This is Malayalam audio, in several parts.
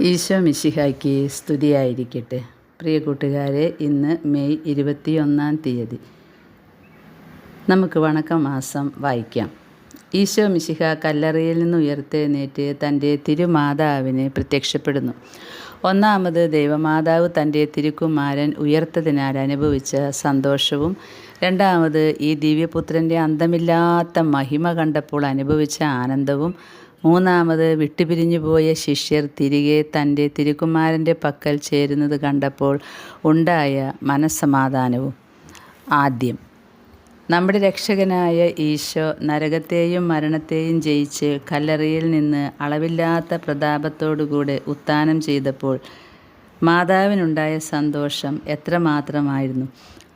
ഈശോ മിശിഹായ്ക്ക് സ്തുതിയായിരിക്കട്ടെ. പ്രിയ കൂട്ടുകാരെ, ഇന്ന് മെയ് 21 നമുക്ക് വണക്കമാസം വായിക്കാം. ഈശോ മിശിഹ കല്ലറയിൽ നിന്ന് ഉയർത്തെഴുന്നേറ്റ് തൻ്റെ തിരുമാതാവിന് പ്രത്യക്ഷപ്പെടുന്നു. ഒന്നാമത് ദൈവമാതാവ് തൻ്റെ തിരുക്കുമാരൻ ഉയർത്തതിനാൽ അനുഭവിച്ച സന്തോഷവും, രണ്ടാമത് ഈ ദിവ്യപുത്രൻ്റെ അന്തമില്ലാത്ത മഹിമ കണ്ടപ്പോൾ അനുഭവിച്ച ആനന്ദവും, മൂന്നാമത് വിട്ടുപിരിഞ്ഞു പോയ ശിഷ്യർ തിരികെ തൻ്റെ തിരുക്കുമാരൻ്റെ പക്കൽ ചേരുന്നത് കണ്ടപ്പോൾ ഉണ്ടായ മനസ്സമാധാനവും. ആദ്യം, നമ്മുടെ രക്ഷകനായ ഈശോ നരകത്തെയും മരണത്തെയും ജയിച്ച് കല്ലറയിൽ നിന്ന് അളവില്ലാത്ത പ്രതാപത്തോടുകൂടെ ഉത്ഥാനം ചെയ്തപ്പോൾ മാതാവിനുണ്ടായ സന്തോഷം എത്രമാത്രമായിരുന്നു.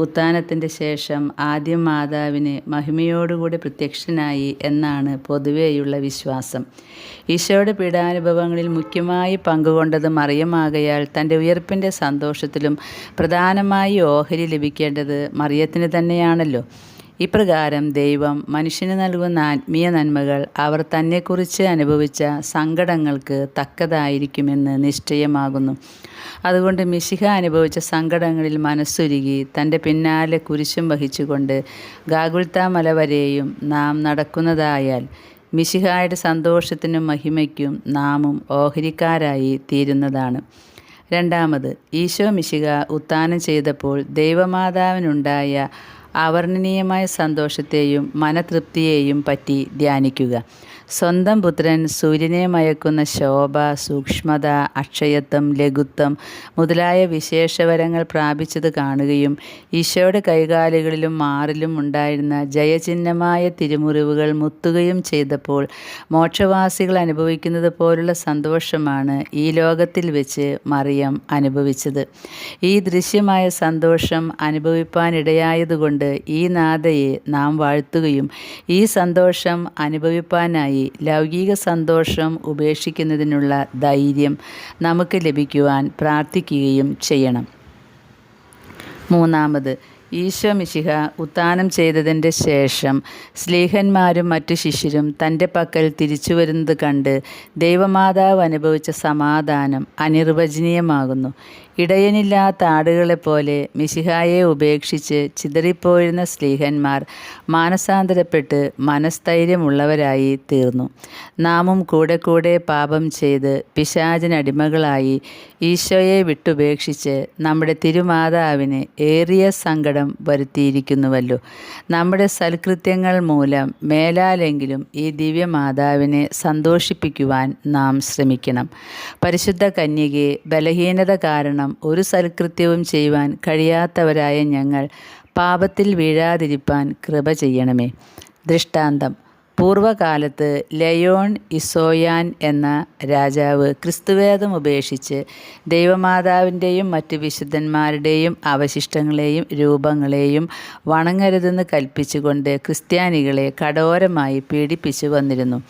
ഉത്ഥാനത്തിൻ്റെ ശേഷം ആദ്യം മാതാവിന് മഹിമയോടുകൂടി പ്രത്യക്ഷനായി എന്നാണ് പൊതുവെയുള്ള വിശ്വാസം. ഈശോയുടെ പീഡാനുഭവങ്ങളിൽ മുഖ്യമായി പങ്കുകൊണ്ടത് മറിയമാകയാൽ തൻ്റെ ഉയർപ്പിൻ്റെ സന്തോഷത്തിലും പ്രധാനമായി ഓഹരി ലഭിക്കേണ്ടത് മറിയത്തിന് തന്നെയാണല്ലോ. ഇപ്രകാരം ദൈവം മനുഷ്യന് നൽകുന്ന ആത്മീയ നന്മകൾ അവർ തന്നെക്കുറിച്ച് അനുഭവിച്ച സങ്കടങ്ങൾക്ക് തക്കതായിരിക്കുമെന്ന് നിശ്ചയമാകുന്നു. അതുകൊണ്ട് മിശിഹ അനുഭവിച്ച സങ്കടങ്ങളിൽ മനസ്സുരുകി തൻ്റെ പിന്നാലെ കുരിശും വഹിച്ചുകൊണ്ട് ഗാഗുൽത്താ മല വരെയും നാം നടക്കുന്നതായാൽ മിശിഹായുടെ സന്തോഷത്തിനും മഹിമയ്ക്കും നാമും ഓഹരിക്കാരായി തീരുന്നതാണ്. രണ്ടാമത്, ഈശോ മിശിഹ ഉത്ഥാനം ചെയ്തപ്പോൾ ദൈവമാതാവിനുണ്ടായ അവർണ്ണനീയമായ സന്തോഷത്തെയും മനതൃപ്തിയെയും പറ്റി ധ്യാനിക്കുക. സ്വന്തം പുത്രൻ സൂര്യനെ മയക്കുന്ന ശോഭ, സൂക്ഷ്മത, അക്ഷയത്വം, ലഘുത്വം മുതലായ വിശേഷവരങ്ങൾ പ്രാപിച്ചത് കാണുകയും ഈശോയുടെ കൈകാലുകളിലും മാറിലും ഉണ്ടായിരുന്ന ജയചിഹ്നമായ തിരുമുറിവുകൾ മുത്തുകയും ചെയ്തപ്പോൾ മോക്ഷവാസികൾ അനുഭവിക്കുന്നത് പോലുള്ള സന്തോഷമാണ് ഈ ലോകത്തിൽ വെച്ച് മറിയം അനുഭവിച്ചത്. ഈ ദൃശ്യമായ സന്തോഷം അനുഭവിപ്പാനിടയായതുകൊണ്ട് ഈ നാഥയെ നാം വാഴ്ത്തുകയും ഈ സന്തോഷം അനുഭവിപ്പാനായി ലൗകിക സന്തോഷം ഉപേക്ഷിക്കുന്നതിനുള്ള ധൈര്യം നമുക്ക് ലഭിക്കുവാൻ പ്രാർത്ഥിക്കുകയും ചെയ്യണം. മൂന്നാമത്, ഈശോ മിശിഹ ഉത്ഥാനം ചെയ്തതിൻ്റെ ശേഷം സ്ലീഹന്മാരും മറ്റു ശിഷ്യരും തൻ്റെ പക്കൽ തിരിച്ചു വരുന്നത് കണ്ട് ദൈവമാതാവ് അനുഭവിച്ച സമാധാനം അനിർവചനീയമാകുന്നു. ഇടയനില്ലാത്ത ആടുകളെപ്പോലെ മിശിഹായെ ഉപേക്ഷിച്ച് ചിതറിപ്പോയിരുന്ന സ്ലീഹന്മാർ മാനസാന്തരപ്പെട്ട് മനസ്ഥൈര്യമുള്ളവരായി തീർന്നു. നാമും കൂടെ കൂടെ പാപം ചെയ്ത് പിശാചിനടിമകളായി ഈശോയെ വിട്ടുപേക്ഷിച്ച് നമ്മുടെ തിരുമാതാവിന് ഏറിയ സങ്കടം വരുത്തിയിരിക്കുന്നുവല്ലോ. നമ്മുടെ സൽകൃത്യങ്ങൾ മൂലം മേലാലെങ്കിലും ഈ ദിവ്യമാതാവിനെ സന്തോഷിപ്പിക്കുവാൻ നാം ശ്രമിക്കണം. പരിശുദ്ധ കന്യകയെ, ബലഹീനത കാരണം ഒരു സൽകൃത്യവും ചെയ്യുവാൻ കഴിയാത്തവരായ ഞങ്ങൾ പാപത്തിൽ വീഴാതിരിപ്പാൻ കൃപ ചെയ്യണമേ. ദൃഷ്ടാന്തം: പൂർവകാലത്ത് ലയോൺ ഇസോയാൻ എന്ന രാജാവ് ക്രിസ്തുവേദം ഉപേക്ഷിച്ച് ദൈവമാതാവിൻ്റെയും മറ്റ് വിശുദ്ധന്മാരുടെയും അവശിഷ്ടങ്ങളെയും രൂപങ്ങളെയും വണങ്ങരുതെന്ന് കൽപ്പിച്ചുകൊണ്ട് ക്രിസ്ത്യാനികളെ കഠോരമായി പീഡിപ്പിച്ചു വന്നിരുന്നു.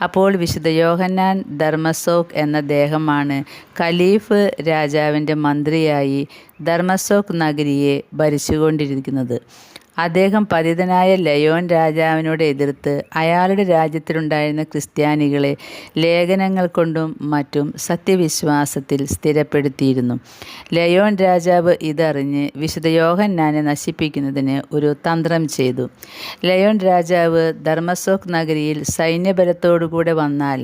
അപ്പോൾ വിശുദ്ധ യോഹന്നാൻ ദർമസോക്ക് എന്ന ദേഹമാണ് ഖലീഫ് രാജാവിൻ്റെ മന്ത്രിയായി ദർമസോക്ക് നഗരിയെ ഭരിച്ചുകൊണ്ടിരിക്കുന്നത്. അദ്ദേഹം പതിതനായ ലയോൻ രാജാവിനോട് എതിർത്ത് അയാളുടെ രാജ്യത്തിലുണ്ടായിരുന്ന ക്രിസ്ത്യാനികളെ ലേഖനങ്ങൾ കൊണ്ടും മറ്റും സത്യവിശ്വാസത്തിൽ സ്ഥിരപ്പെടുത്തിയിരുന്നു. ലയോൻ രാജാവ് ഇതറിഞ്ഞ് വിശുദ്ധ യോഹന്നാനെ നശിപ്പിക്കുന്നതിന് ഒരു തന്ത്രം ചെയ്തു. ലയോൻ രാജാവ് ദർമസോക്ക് നഗരിയിൽ സൈന്യബലത്തോടുകൂടെ വന്നാൽ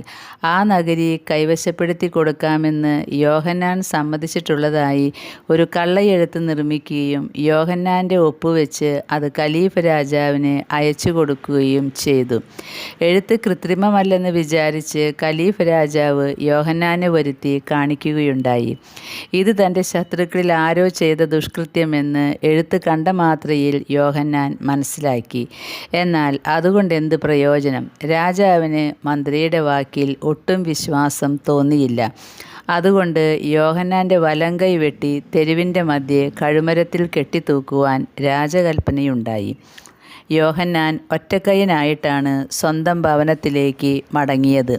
ആ നഗരി കൈവശപ്പെടുത്തി കൊടുക്കാമെന്ന് യോഹന്നാൻ സമ്മതിച്ചിട്ടുള്ളതായി ഒരു കള്ളയെഴുത്ത് നിർമ്മിക്കുകയും യോഹന്നാൻ്റെ ഒപ്പുവെച്ച് അത് ഖലീഫ് രാജാവിന് അയച്ചു കൊടുക്കുകയും ചെയ്തു. എഴുത്ത് കൃത്രിമമല്ലെന്ന് വിചാരിച്ച് ഖലീഫ് രാജാവ് യോഹന്നാനെ വരുത്തി കാണിക്കുകയുണ്ടായി. ഇത് തൻ്റെ ശത്രുക്കളിൽ ആരോ ചെയ്ത ദുഷ്കൃത്യമെന്ന് എഴുത്ത് കണ്ട മാത്രയിൽ യോഹന്നാൻ മനസ്സിലാക്കി. എന്നാൽ അതുകൊണ്ട് എന്ത് പ്രയോജനം? രാജാവിന് മന്ത്രിയുടെ വാക്കിൽ ഒട്ടും വിശ്വാസം തോന്നിയില്ല. അതുകൊണ്ട് യോഹന്നാൻ്റെ വലങ്കൈ വെട്ടി തെരുവിൻ്റെ മധ്യേ കഴുമരത്തിൽ കെട്ടിത്തൂക്കുവാൻ രാജകൽപ്പനയുണ്ടായി. യോഹന്നാൻ ഒറ്റക്കൈയനായിട്ടാണ് സ്വന്തം ഭവനത്തിലേക്ക് മടങ്ങിയത്.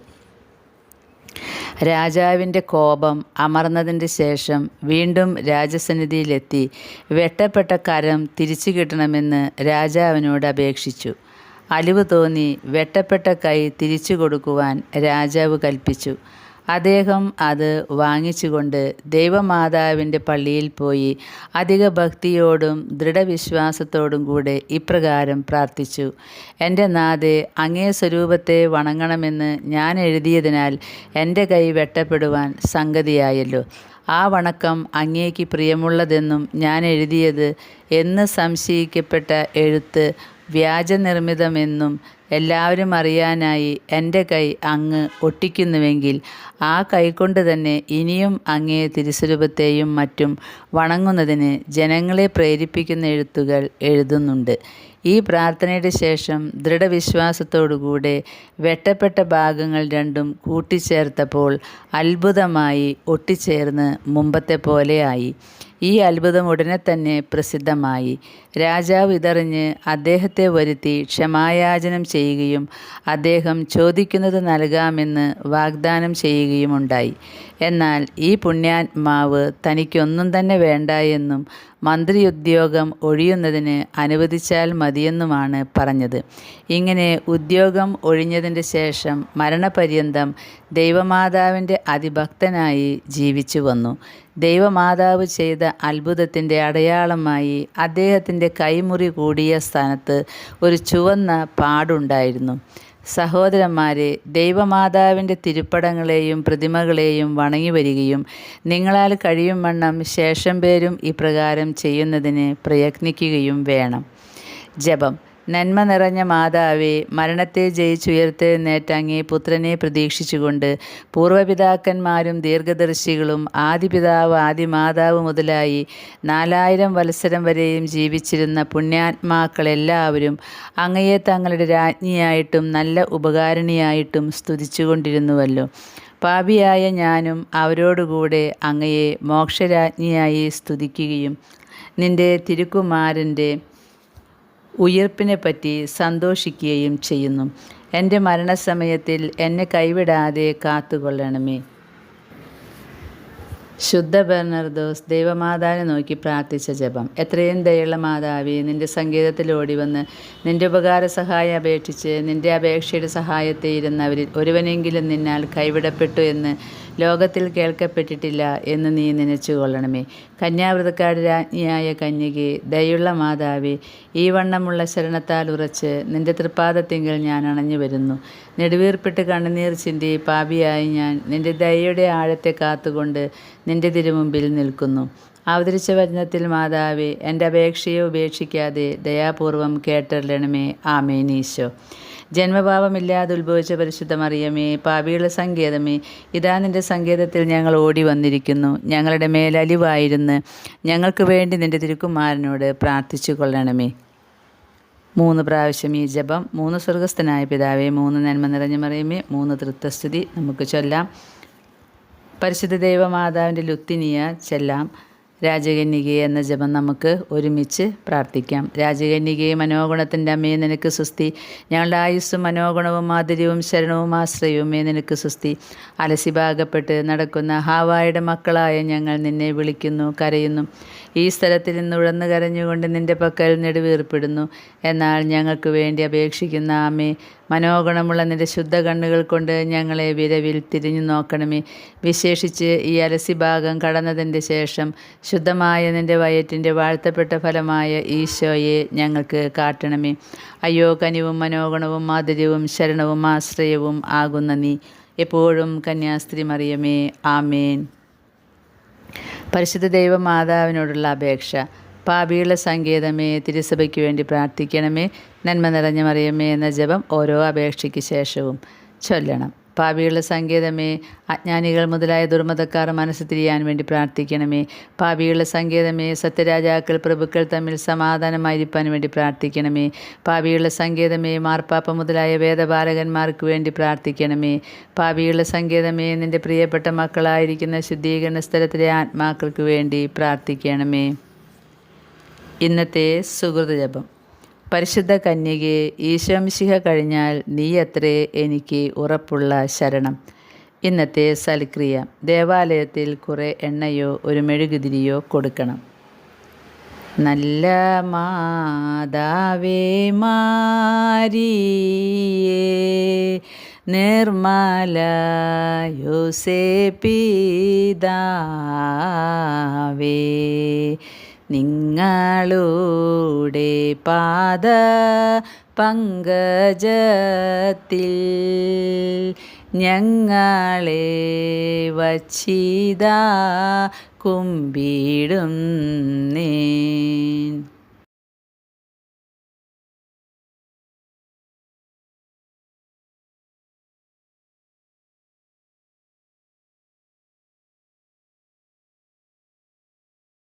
രാജാവിൻ്റെ കോപം അമർന്നതിൻ്റെ ശേഷം വീണ്ടും രാജസന്നിധിയിലെത്തി വെട്ടപ്പെട്ട കരം തിരിച്ചു കിട്ടണമെന്ന് രാജാവിനോട് അപേക്ഷിച്ചു. അലിവ് തോന്നി വെട്ടപ്പെട്ട കൈ തിരിച്ചു കൊടുക്കുവാൻ രാജാവ് കൽപ്പിച്ചു. അദ്ദേഹം അത് വാങ്ങിച്ചുകൊണ്ട് ദൈവമാതാവിൻ്റെ പള്ളിയിൽ പോയി അധിക ഭക്തിയോടും ദൃഢവിശ്വാസത്തോടും കൂടെ ഇപ്രകാരം പ്രാർത്ഥിച്ചു: എൻ്റെ നാഥേ, അങ്ങേ സ്വരൂപത്തെ വണങ്ങണമെന്ന് ഞാൻ എഴുതിയതിനാൽ എൻ്റെ കൈ വെട്ടപ്പെടുവാൻ സംഗതിയായല്ലോ. ആ വണക്കം അങ്ങേക്ക് പ്രിയമുള്ളതെന്നും ഞാൻ എഴുതിയത് എന്ന് സംശയിക്കപ്പെട്ട എഴുത്ത് വ്യാജനിർമ്മിതമെന്നും എല്ലാവരും അറിയാനായി എൻ്റെ കൈ അങ്ങ് ഒട്ടിക്കുന്നുവെങ്കിൽ ആ കൈകൊണ്ട് തന്നെ ഇനിയും അങ്ങേ തിരുസ്വരൂപത്തെയും മറ്റും വണങ്ങുന്നതിന് ജനങ്ങളെ പ്രേരിപ്പിക്കുന്ന എഴുത്തുകൾ എഴുതുന്നുണ്ട്. ഈ പ്രാർത്ഥനയുടെ ശേഷം ദൃഢവിശ്വാസത്തോടുകൂടെ വെട്ടപ്പെട്ട ഭാഗങ്ങൾ രണ്ടും കൂട്ടിച്ചേർത്തപ്പോൾ അത്ഭുതമായി ഒട്ടിച്ചേർന്ന് മുമ്പത്തെ പോലെയായി. ഈ അത്ഭുതം ഉടനെ തന്നെ പ്രസിദ്ധമായി. രാജാവ് ഇതറിഞ്ഞ് അദ്ദേഹത്തെ വരുത്തി ക്ഷമായാചനം ചെയ്യുകയും അദ്ദേഹം ചോദിക്കുന്നത് നൽകാമെന്ന് വാഗ്ദാനം ചെയ്യുകയുമുണ്ടായി. എന്നാൽ ഈ പുണ്യാത്മാവ് തനിക്കൊന്നും തന്നെ വേണ്ട എന്നും മന്ത്രിയുദ്യോഗം ഒഴിയുന്നതിന് അനുവദിച്ചാൽ മതിയെന്നുമാണ് പറഞ്ഞത്. ഇങ്ങനെ ഉദ്യോഗം ഒഴിഞ്ഞതിൻ്റെ ശേഷം മരണപര്യന്തം ദൈവമാതാവിൻ്റെ അതിഭക്തനായി ജീവിച്ചു വന്നു. ദൈവമാതാവ് ചെയ്ത അത്ഭുതത്തിൻ്റെ അടയാളമായി അദ്ദേഹത്തിൻ്റെ കൈമുറി കൂടിയ സ്ഥാനത്ത് ഒരു ചുവന്ന പാടുണ്ടായിരുന്നു. സഹോദരന്മാരെ, ദൈവമാതാവിൻ്റെ തിരുപ്പടങ്ങളെയും പ്രതിമകളെയും വണങ്ങി വരികയും നിങ്ങളാൽ കഴിയും വണ്ണം ശേഷം പേരും ഇപ്രകാരം ചെയ്യുന്നതിന് പ്രയത്നിക്കുകയും വേണം. ജപം. നന്മ നിറഞ്ഞ മാതാവേ, മരണത്തെ ജയിച്ചുയർത്തെഴുന്നേറ്റ അങ്ങേ പുത്രനെ പ്രതീക്ഷിച്ചുകൊണ്ട് പൂർവ്വപിതാക്കന്മാരും ദീർഘദർശികളും ആദിപിതാവ് ആദിമാതാവ് മുതലായി 4000 വത്സരം വരെയും ജീവിച്ചിരുന്ന പുണ്യാത്മാക്കളെല്ലാവരും അങ്ങയെ തങ്ങളുടെ രാജ്ഞിയായിട്ടും നല്ല ഉപകാരിണിയായിട്ടും സ്തുതിച്ചുകൊണ്ടിരുന്നുവല്ലോ. പാപിയായ ഞാനും അവരോടുകൂടെ അങ്ങയെ മോക്ഷരാജ്ഞിയായി സ്തുതിക്കുകയും നിൻ്റെ തിരുക്കുമാരൻ്റെ ഉയിർപ്പിനെപ്പറ്റി സന്തോഷിക്കുകയും ചെയ്യുന്നു. എൻ്റെ മരണസമയത്തിൽ എന്നെ കൈവിടാതെ കാത്തുകൊള്ളണമേ. ശുദ്ധ ബെർണർദോസ് ദൈവമാതാവിനെ നോക്കി പ്രാർത്ഥിച്ച ജപം. എത്രയും ദയുള്ള മാതാവേ, നിൻ്റെ സങ്കേതത്തിൽ ഓടിവന്ന് നിൻ്റെ ഉപകാര സഹായം അപേക്ഷിച്ച് നിൻ്റെ അപേക്ഷയുടെ സഹായത്തെ ഇരുന്നവരിൽ ഒരുവനെങ്കിലും നിന്നാൽ കൈവിടപ്പെട്ടു എന്ന് ലോകത്തിൽ കേൾക്കപ്പെട്ടിട്ടില്ല എന്ന് നീ നനച്ചു കൊള്ളണമേ. കന്യാവ്രതക്കാരുടെ രാജ്ഞിയായ കന്യകേ, ദയുള്ള മാതാവേ, ഈ വണ്ണമുള്ള ശരണത്താൽ ഉറച്ച് നിൻ്റെ തൃപ്പാദത്തിങ്കൽ ഞാൻ അണഞ്ഞു വരുന്നു. നെടുവീർപ്പിട്ട് കണ്ണുനീർ ചിന്തി പാപിയായി ഞാൻ നിൻ്റെ ദയയുടെ ആഴത്തെ കാത്തുകൊണ്ട് നിൻ്റെ തിരുമുമ്പിൽ നിൽക്കുന്നു. അവതരിച്ച വചനത്തിൽ മാതാവേ, എൻ്റെ അപേക്ഷയെ ഉപേക്ഷിക്കാതെ ദയാപൂർവം കേട്ടറിയണമേ. ആമേൻ. ഈശോ. ജന്മപാപമില്ലാതെ ഉത്ഭവിച്ച പരിശുദ്ധ മറിയമേ, പാപികളുടെ സങ്കേതമേ, ഇതാ നിൻ്റെ സങ്കേതത്തിൽ ഞങ്ങൾ ഓടി വന്നിരിക്കുന്നു. ഞങ്ങളുടെ മേലലിവായിരുന്ന് ഞങ്ങൾക്ക് വേണ്ടി നിൻ്റെ തിരുക്കുമാരനോട് പ്രാർത്ഥിച്ചു കൊള്ളണമേ. 3 പ്രാവശ്യം ഈ ജപം. 3 സ്വർഗസ്ഥനായ പിതാവേ, 3 നന്മ നിറഞ്ഞ മറിയമേ, 3 തൃത്വസ്തുതി നമുക്ക് ചൊല്ലാം. പരിശുദ്ധ ദൈവമാതാവിൻ്റെ ലുത്തിനിയ ചെല്ലാം. രാജകന്യകയെ എന്ന ജപം നമുക്ക് ഒരുമിച്ച് പ്രാർത്ഥിക്കാം. രാജകന്യകയെ, മനോഗുണത്തിൻ്റെ അമ്മയെ, നിനക്ക് സുസ്തി. ഞങ്ങളുടെ ആയുസ്സും മനോഗുണവും മാധുര്യവും ശരണവും ആശ്രയവുമേ നിനക്ക് സുസ്തി. അലസിഭാഗപ്പെട്ട് നടക്കുന്ന ഹാവായുടെ മക്കളായ ഞങ്ങൾ നിന്നെ വിളിക്കുന്നു, കരയുന്നു. ഈ സ്ഥലത്തിൽ നിന്ന് ഉഴന്നു കരഞ്ഞുകൊണ്ട് നിൻ്റെ പക്കൽ നെടുവീർപ്പിടുന്നു. എന്നാൽ ഞങ്ങൾക്ക് വേണ്ടി അപേക്ഷിക്കുന്ന ആമേ, മനോഗുണമുള്ള നിൻ്റെ ശുദ്ധ കണ്ണുകൾ കൊണ്ട് ഞങ്ങളെ വിരവിൽ തിരിഞ്ഞു നോക്കണമേ. വിശേഷിച്ച് ഈ അലസിഭാഗം കടന്നതിൻ്റെ ശേഷം ശുദ്ധമായ നിൻ്റെ വയറ്റിൻ്റെ വാഴ്ത്തപ്പെട്ട ഫലമായ ഈശോയെ ഞങ്ങൾക്ക് കാട്ടണമേ. അയ്യോ, കനിവും മനോഗുണവും മാധുര്യവും ശരണവും ആശ്രയവും ആകുന്ന നീ എപ്പോഴും കന്യാസ്ത്രീ മറിയമേ. ആമേൻ. പരിശുദ്ധ ദൈവമാതാവിനോടുള്ള അപേക്ഷ. പാപികളുടെ സങ്കേതമേ, തിരുസഭയ്ക്ക് വേണ്ടി പ്രാർത്ഥിക്കണമേ. നന്മ നിറഞ്ഞ മറിയമേ എന്ന ജപം ഓരോ അപേക്ഷയ്ക്ക് ശേഷവും ചൊല്ലണം. പാപികളുടെ സങ്കേതമേ, അജ്ഞാനികൾ മുതലായ ദുർമതക്കാർ മനസ്സ് തിരിയാൻ വേണ്ടി പ്രാർത്ഥിക്കണമേ. പാപികളുടെ സങ്കേതമേ, സത്യരാജാക്കൾ പ്രഭുക്കൾ തമ്മിൽ സമാധാനമായിരിക്കാൻ വേണ്ടി പ്രാർത്ഥിക്കണമേ. പാപികളുടെ സങ്കേതമേ, മാർപ്പാപ്പ മുതലായ വേദപാലകന്മാർക്ക് വേണ്ടി പ്രാർത്ഥിക്കണമേ. പാപികളുടെ സങ്കേതമേ, നിൻ്റെ പ്രിയപ്പെട്ട മക്കളായിരിക്കുന്ന ശുദ്ധീകരണ സ്ഥലത്തിലെ ആത്മാക്കൾക്ക് വേണ്ടി പ്രാർത്ഥിക്കണമേ. ഇന്നത്തെ സുഹൃത ജപം. പരിശുദ്ധ കന്യകേ, ഈശോമിശിഹ കഴിഞ്ഞാൽ നീയത്രേ എനിക്ക് ഉറപ്പുള്ള ശരണം. ഇന്നത്തെ സൽക്രിയ. ദേവാലയത്തിൽ കുറേ എണ്ണയോ ഒരു മെഴുകുതിരിയോ കൊടുക്കണം. നല്ല മാതാവേ മാരിയേ, നിർമ്മല യോസേപ്പിതാവേ, നിങ്ങളുടെ പാദ പങ്കജത്തിൽ ഞങ്ങളെ വച്ചിതാ കുമ്പിടുന്നേൻ.